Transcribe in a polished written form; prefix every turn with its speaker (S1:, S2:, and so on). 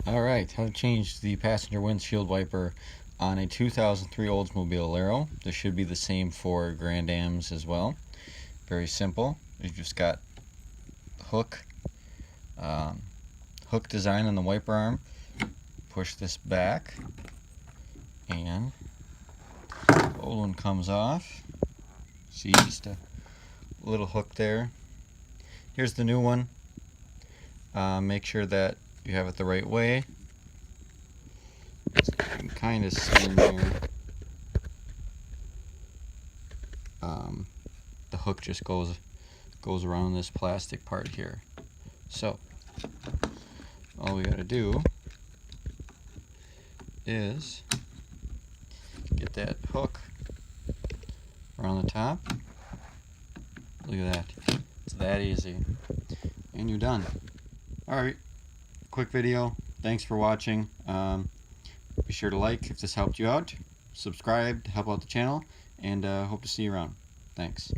S1: Alright, how to change the passenger windshield wiper on a 2003 Oldsmobile Alero. This should be the same for Grand Ams as well. Very simple. You've just got hook design on the wiper arm. Push this back and the old one comes off. See, just a little hook there. Here's the new one. Make sure that you have it the right way. You can kind of see in there. The hook just goes around this plastic part here. So all we gotta do is get that hook around the top. Look at that. It's that easy. And you're done. Alright, quick video. Thanks for watching. Be sure to like if this helped you out. Subscribe to help out the channel. And hope to see you around. Thanks.